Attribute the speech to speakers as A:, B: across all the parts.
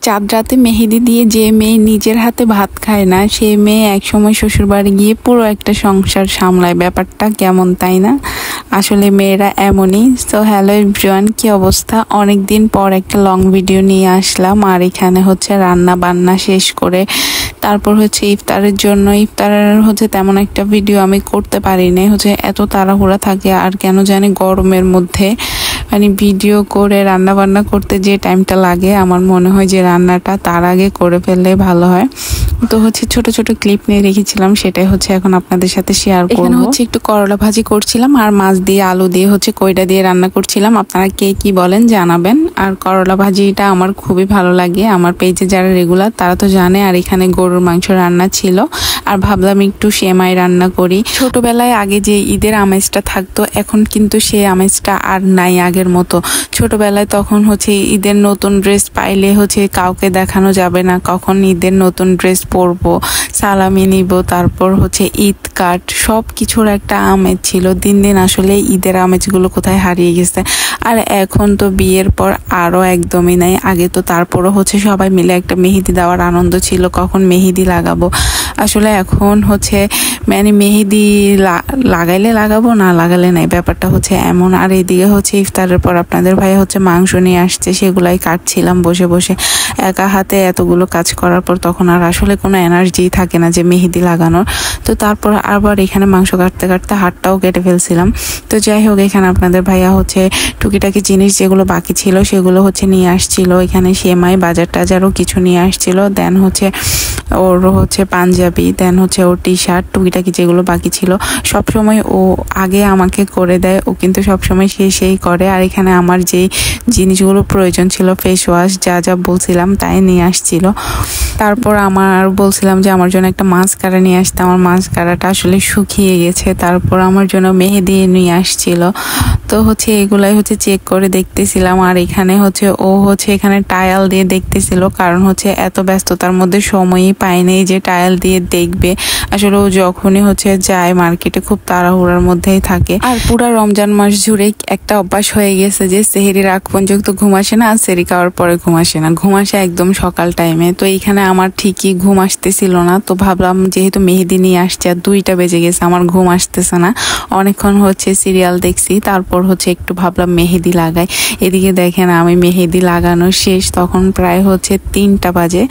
A: চাঁদ রাতে মেহেদি দিয়ে যে মেয়ে নিজের হাতে ভাত খায় না, সে মেয়ে একসময় শ্বশুরবাড়ি গিয়ে পুরো একটা সংসার সামলায়। ব্যাপারটা কেমন, তাই না? আসলে মেয়েরা এমনই। তো হ্যালো এভরিওয়ান, কি অবস্থা? অনেক দিন পর একটা লং ভিডিও নিয়ে আসলাম। আর এখানে হচ্ছে রান্না বান্না শেষ করে তারপর হচ্ছে ইফতারের জন্য, ইফতারের হচ্ছে তেমন একটা ভিডিও আমি করতে পারিনি, হচ্ছে এত তাড়াহুড়া থাকে। আর কেন জানি গরমের মধ্যে মানে ভিডিও করে রান্না বান্না করতে যে টাইমটা লাগে, আমার মনে হয় যে রান্নাটা তার আগে করে ফেললে ভালো হয়। তো হচ্ছে ছোট ছোট ক্লিপ নিয়ে রেখেছিলাম, সেটাই হচ্ছে এখন আপনাদের সাথে শেয়ার করব। এখানে হচ্ছে একটু করলা ভাজি করছিলাম আর মাছ দিয়ে আলু দিয়ে হচ্ছে কইটা দিয়ে রান্না করছিলাম। আপনারা কে কি বলেন জানাবেন। আর করলা ভাজিটা আমার খুবই ভালো লাগে, আমার পেজে যারা রেগুলার তারা তো জানে। আর এখানে গরুর মাংস রান্না ছিল, আর ভাবলাম একটু সেমাই রান্না করি। ছোটবেলায় আগে যে ঈদের আমেজটা থাকতো, এখন কিন্তু সেই আমেজটা আর নাই আগের মতো। ছোটবেলায় তখন হচ্ছে ঈদের নতুন ড্রেস পাইলে হচ্ছে কাউকে দেখানো যাবে না কখন ঈদের নতুন ড্রেস পরবো, সালামি নিব, তারপর হচ্ছে ঈদ কাট, সব কিছুর একটা আমেজ ছিল। দিন দিন আসলে ঈদের আমেজগুলো কোথায় হারিয়ে গেছে। আর এখন তো বিয়ের পর আরো একদমই নাই। আগে তো তারপরও হচ্ছে সবাই মিলে একটা মেহেদি দেওয়ার আনন্দ ছিল, কখন মেহেদি লাগাবো। আসলে এখন হচ্ছে মানে মেহেদি লাগাইলে লাগাবো, না লাগালে নাই, ব্যাপারটা হচ্ছে এমন। আর এইদিকে হচ্ছে ইফতারের পর আপনাদের ভাই হচ্ছে মাংস নিয়ে আসছে, সেগুলাই কাটছিলাম বসে বসে। একা হাতে এতগুলো কাজ করার পর তখন আর আসলে কোনো এনার্জি থাকে না যে মেহেদি লাগানোর। তো তারপর আবার এখানে মাংস কাটতে কাটতে হাতটাও কেটে ফেলছিলাম। তো যাই হোক, এখানে আপনাদের ভাইয়া হচ্ছে টুকিটাকি জিনিস যেগুলো বাকি ছিল সেগুলো হচ্ছে নিয়ে আসছিল। এখানে সেমাই, বাজার টাজারও কিছু নিয়ে আসছিল। দেন হচ্ছে ওর হচ্ছে পাঞ্জাবি, দেন হচ্ছে ওর টি শার্ট, টুকিটাকি যেগুলো বাকি ছিল সব সময় ও আগে আমাকে করে দেয়। ও কিন্তু সবসময় সেই করে। আর এখানে আমার যেই জিনিসগুলো প্রয়োজন ছিল, ফেস ওয়াশ, যা যা বলছিলাম তাই নিয়ে আসছিল। তারপর আমার বলছিলাম যে আমার জন্য একটা মাস্কারা নিয়ে আসতে, আমার মাস্কারাটা আসলে শুকিয়ে গেছে। তারপর আমার জন্য মেহেদি নিয়ে আসছিল। তো হচ্ছে এগুলাই হচ্ছে চেক করে দেখতেছিলাম। আর এখানে হচ্ছে ও হচ্ছে এখানে টায়াল দিয়ে দেখতেছিল, কারণ হচ্ছে এত ব্যস্ততার মধ্যে সময়ই পায়নি যে টায়াল দিয়ে দেখবে। আসলে ও যখনই হচ্ছে যায় মার্কেটে খুব তাড়াহুড়ার মধ্যেই থাকে। আর পুরা রমজান মাস জুড়ে একটা অভ্যাস হয়ে গেছে যে সেহরির আগ পর্যন্ত ঘুম আসে না, আর সেহরি খাওয়ার পরে ঘুম আসে না, ঘুম আসে একদম সকাল টাইমে। তো এইখানে আমার ঠিকই ঘুম আসতেছিল না। তো ভাবলাম যেহেতু মেহেদি নিয়ে আসছে আর 2টা বেজে গেছে, আমার ঘুম আসতেছে না, অনেকক্ষণ হচ্ছে সিরিয়াল দেখছি, তারপর হচ্ছে একটু ভাবলাম মেহেদি লাগাই। এদিকে দেখেন আমি মেহেদি লাগানো শেষ, তখন প্রায় হচ্ছে 3টা বাজে,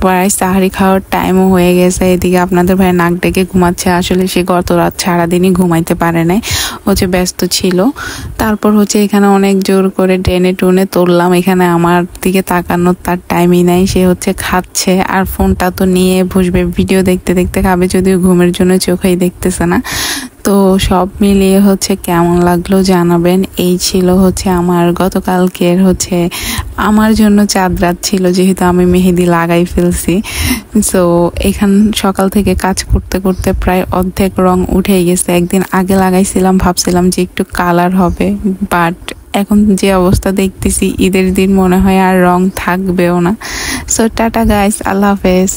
A: প্রায় সাহারি খাওয়ার টাইমও হয়ে গেছে। এদিকে আপনাদের ভাই নাক ডেকে ঘুমাচ্ছে, আসলে সে গত রাত সারাদিনই ঘুমাইতে পারে নাই, হচ্ছে ব্যস্ত ছিল। তারপর হচ্ছে এখানে অনেক জোর করে টেনে টুনে তুললাম। এখানে আমার দিকে তাকানোর তার টাইমই নাই, সে হচ্ছে খাচ্ছে আর ফোনটা তো নিয়ে বসবে, ভিডিও দেখতে দেখতে খাবে, যদিও ঘুমের জন্য চোখেই দেখতেছে না। তো সব মিলিয়ে হচ্ছে কেমন লাগলো জানাবেন। এই ছিল হচ্ছে আমার গতকালকের হচ্ছে আমার জন্য চাঁদ রাত ছিল, যেহেতু আমি মেহেদি লাগাই ফেলছি। সো এখান সকাল থেকে কাজ করতে করতে প্রায় অর্ধেক রং উঠে গেছে। একদিন আগে লাগাইছিলাম, ভাবছিলাম যে একটু কালার হবে, বাট এখন যে অবস্থা দেখতেছি ঈদের দিন মনে হয় আর রং থাকবেও না। সো টাটা গাইস, আল্লাহ হাফেজ।